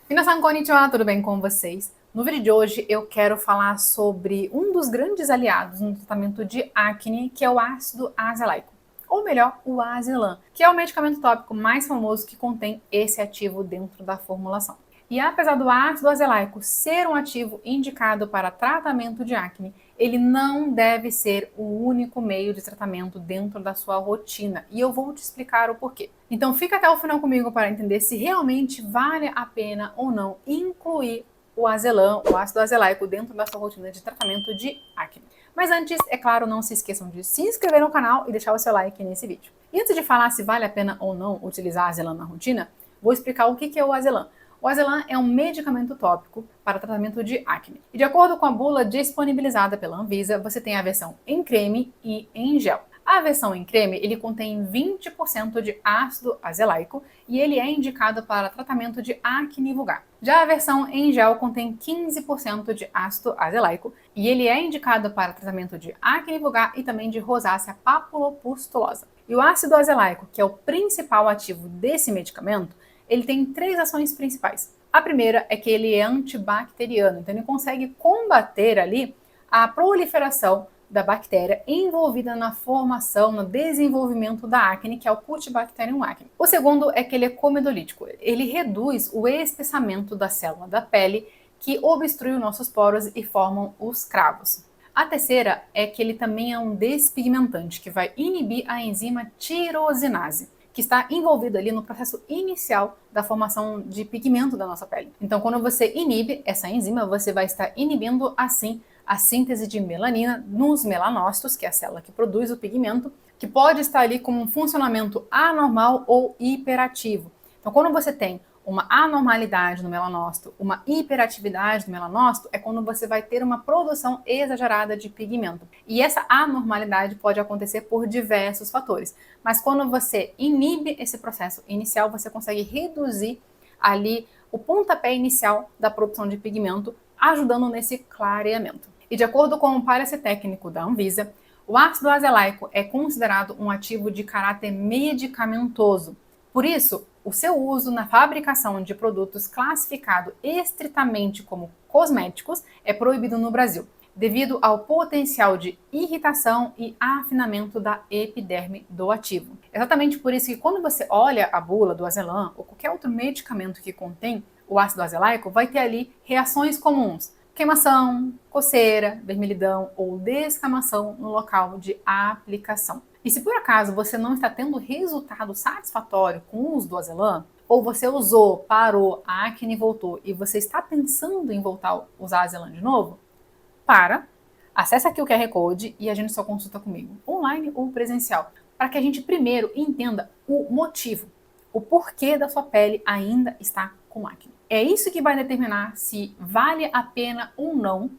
Minasan konnichiwa, tudo bem com vocês? No vídeo de hoje eu quero falar sobre um dos grandes aliados no tratamento de acne, que é o ácido azelaico, ou melhor, o Azelan, que é o medicamento tópico mais famoso que contém esse ativo dentro da formulação. E apesar do ácido azelaico ser um ativo indicado para tratamento de acne, ele não deve ser o único meio de tratamento dentro da sua rotina. E eu vou te explicar o porquê. Então fica até o final comigo para entender se realmente vale a pena ou não incluir o Azelan, o ácido azelaico, dentro da sua rotina de tratamento de acne. Mas antes, é claro, não se esqueçam de se inscrever no canal e deixar o seu like nesse vídeo. E antes de falar se vale a pena ou não utilizar Azelan na rotina, vou explicar o que é o Azelan. O Azelan é um medicamento tópico para tratamento de acne. E de acordo com a bula disponibilizada pela Anvisa, você tem a versão em creme e em gel. A versão em creme, ele contém 20% de ácido azelaico e ele é indicado para tratamento de acne vulgar. Já a versão em gel contém 15% de ácido azelaico e ele é indicado para tratamento de acne vulgar e também de rosácea papulopustulosa. E o ácido azelaico, que é o principal ativo desse medicamento, ele tem 3 ações principais. A primeira é que ele é antibacteriano, então ele consegue combater ali a proliferação da bactéria envolvida na formação, no desenvolvimento da acne, que é o Cutibacterium acne. O segundo é que ele é comedolítico. Ele reduz o espessamento da célula da pele que obstrui os nossos poros e formam os cravos. A terceira é que ele também é um despigmentante, que vai inibir a enzima tirosinase, que está envolvido ali no processo inicial da formação de pigmento da nossa pele. Então, quando você inibe essa enzima, você vai estar inibindo, assim, a síntese de melanina nos melanócitos, que é a célula que produz o pigmento, que pode estar ali com um funcionamento anormal ou hiperativo. Então, quando você tem uma anormalidade no melanócito, uma hiperatividade no melanócito, é quando você vai ter uma produção exagerada de pigmento. E essa anormalidade pode acontecer por diversos fatores. Mas quando você inibe esse processo inicial, você consegue reduzir ali o pontapé inicial da produção de pigmento, ajudando nesse clareamento. E de acordo com o parecer técnico da Anvisa, o ácido azelaico é considerado um ativo de caráter medicamentoso. Por isso, o seu uso na fabricação de produtos classificados estritamente como cosméticos é proibido no Brasil, devido ao potencial de irritação e afinamento da epiderme do ativo. Exatamente por isso que quando você olha a bula do Azelan ou qualquer outro medicamento que contém o ácido azelaico, vai ter ali reações comuns: queimação, coceira, vermelhidão ou descamação no local de aplicação. E se por acaso você não está tendo resultado satisfatório com o uso do Azelan, ou você usou, parou, a acne voltou e você está pensando em voltar a usar Azelan de novo, acessa aqui o QR Code e a gente só consulta comigo, online ou presencial, para que a gente primeiro entenda o motivo, o porquê da sua pele ainda está com acne. É isso que vai determinar se vale a pena ou não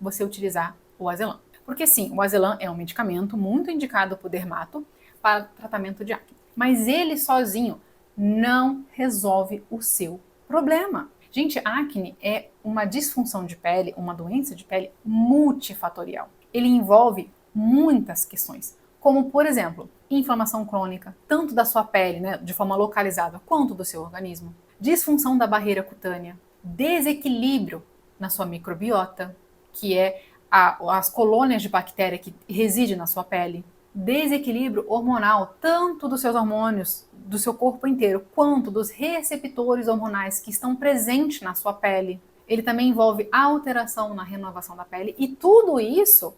você utilizar o Azelan. Porque sim, o Azelan é um medicamento muito indicado por dermato para tratamento de acne. Mas ele sozinho não resolve o seu problema. Gente, acne é uma disfunção de pele, uma doença de pele multifatorial. Ele envolve muitas questões, como, por exemplo, inflamação crônica, tanto da sua pele, né, de forma localizada, quanto do seu organismo, disfunção da barreira cutânea, desequilíbrio na sua microbiota, que é as colônias de bactéria que residem na sua pele, desequilíbrio hormonal, tanto dos seus hormônios do seu corpo inteiro, quanto dos receptores hormonais que estão presentes na sua pele. Ele também envolve alteração na renovação da pele, e tudo isso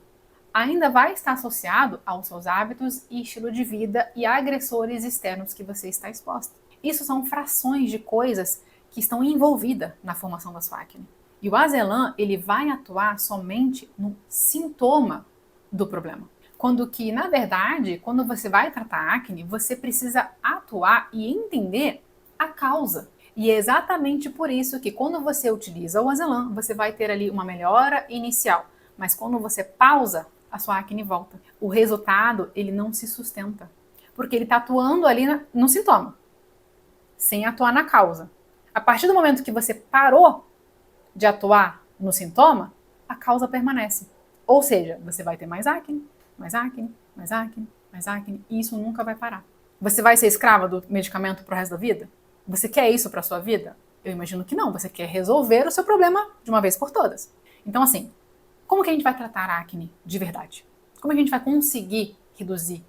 ainda vai estar associado aos seus hábitos e estilo de vida e agressores externos que você está exposto. Isso são frações de coisas que estão envolvidas na formação da sua acne. E o Azelan, ele vai atuar somente no sintoma do problema. Quando que, na verdade, quando você vai tratar acne, você precisa atuar e entender a causa. E é exatamente por isso que quando você utiliza o Azelan, você vai ter ali uma melhora inicial. Mas quando você pausa, a sua acne volta. O resultado, ele não se sustenta. Porque ele está atuando ali no sintoma, sem atuar na causa. A partir do momento que você parou de atuar no sintoma, a causa permanece. Ou seja, você vai ter mais acne, mais acne, mais acne, mais acne, e isso nunca vai parar. Você vai ser escrava do medicamento pro resto da vida? Você quer isso para sua vida? Eu imagino que não, você quer resolver o seu problema de uma vez por todas. Então, assim, como que a gente vai tratar a acne de verdade? Como a gente vai conseguir reduzir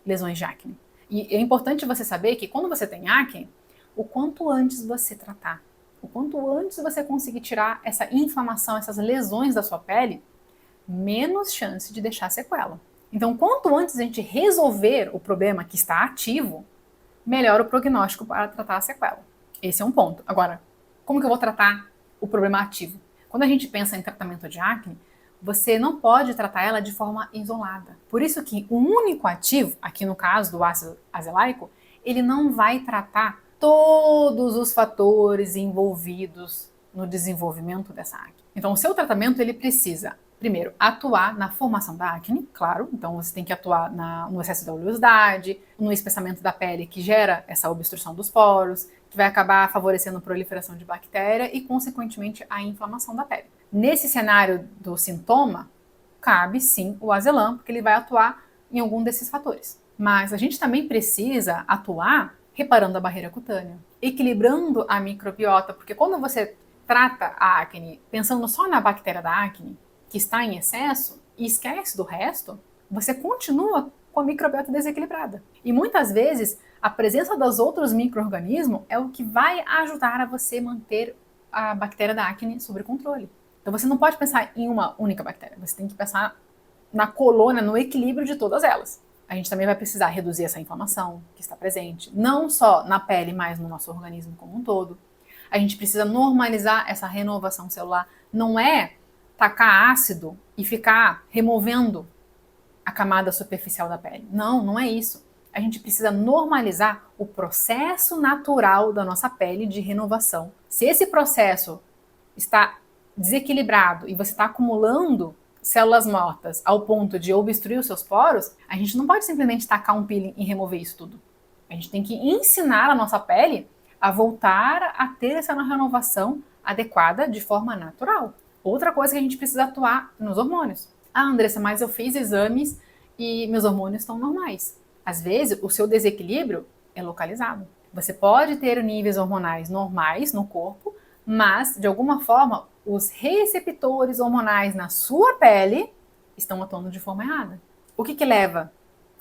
lesões de acne? E é importante você saber que quando você tem acne, o quanto antes você tratar, o quanto antes você conseguir tirar essa inflamação, essas lesões da sua pele, menos chance de deixar sequela. Então, quanto antes a gente resolver o problema que está ativo, melhor o prognóstico para tratar a sequela. Esse é um ponto. Agora, como que eu vou tratar o problema ativo? Quando a gente pensa em tratamento de acne, você não pode tratar ela de forma isolada. Por isso que o único ativo, aqui no caso do ácido azelaico, ele não vai tratar todos os fatores envolvidos no desenvolvimento dessa acne. Então, o seu tratamento ele precisa, primeiro, atuar na formação da acne, claro. Então, você tem que atuar no excesso da oleosidade, no espessamento da pele que gera essa obstrução dos poros, que vai acabar favorecendo a proliferação de bactéria e, consequentemente, a inflamação da pele. Nesse cenário do sintoma, cabe sim o azelã, porque ele vai atuar em algum desses fatores. Mas a gente também precisa atuar reparando a barreira cutânea, equilibrando a microbiota, porque quando você trata a acne pensando só na bactéria da acne, que está em excesso, e esquece do resto, você continua com a microbiota desequilibrada. E muitas vezes, a presença dos outros micro-organismos é o que vai ajudar a você manter a bactéria da acne sob controle. Então você não pode pensar em uma única bactéria, você tem que pensar na colônia, no equilíbrio de todas elas. A gente também vai precisar reduzir essa inflamação que está presente, não só na pele, mas no nosso organismo como um todo. A gente precisa normalizar essa renovação celular. Não é tacar ácido e ficar removendo a camada superficial da pele. Não, não é isso. A gente precisa normalizar o processo natural da nossa pele de renovação. Se esse processo está desequilibrado e você está acumulando células mortas ao ponto de obstruir os seus poros, a gente não pode simplesmente tacar um peeling e remover isso tudo. A gente tem que ensinar a nossa pele a voltar a ter essa renovação adequada de forma natural. Outra coisa que a gente precisa atuar nos hormônios. Ah, Andressa, mas eu fiz exames e meus hormônios estão normais. Às vezes, o seu desequilíbrio é localizado. Você pode ter níveis hormonais normais no corpo, mas, de alguma forma, os receptores hormonais na sua pele estão atuando de forma errada. O que leva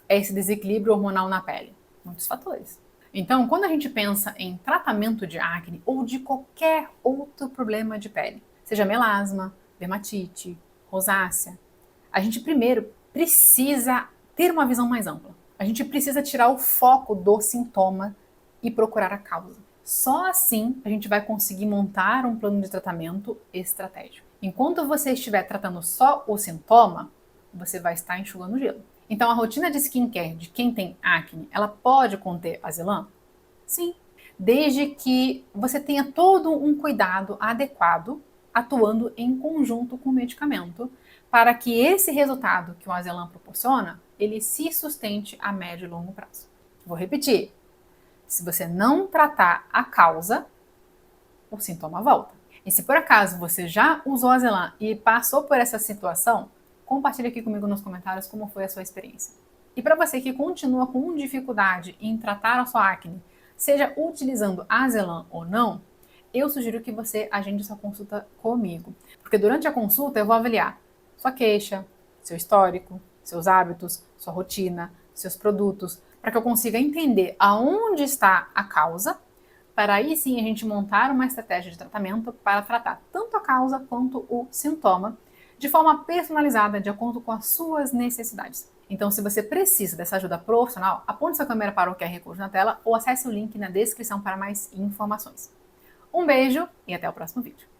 a esse desequilíbrio hormonal na pele? Muitos fatores. Então, quando a gente pensa em tratamento de acne ou de qualquer outro problema de pele, seja melasma, dermatite, rosácea, a gente primeiro precisa ter uma visão mais ampla. A gente precisa tirar o foco do sintoma e procurar a causa. Só assim a gente vai conseguir montar um plano de tratamento estratégico. Enquanto você estiver tratando só o sintoma, você vai estar enxugando gelo. Então a rotina de skincare de quem tem acne, ela pode conter azelã? Sim, desde que você tenha todo um cuidado adequado, atuando em conjunto com o medicamento, para que esse resultado que o azelã proporciona, ele se sustente a médio e longo prazo. Vou repetir. Se você não tratar a causa, o sintoma volta. E se por acaso você já usou azelã e passou por essa situação, compartilhe aqui comigo nos comentários como foi a sua experiência. E para você que continua com dificuldade em tratar a sua acne, seja utilizando azelã ou não, eu sugiro que você agende sua consulta comigo. Porque durante a consulta eu vou avaliar sua queixa, seu histórico, seus hábitos, sua rotina, seus produtos, para que eu consiga entender aonde está a causa, para aí sim a gente montar uma estratégia de tratamento para tratar tanto a causa quanto o sintoma, de forma personalizada, de acordo com as suas necessidades. Então, se você precisa dessa ajuda profissional, aponte sua câmera para o QR Code na tela ou acesse o link na descrição para mais informações. Um beijo e até o próximo vídeo.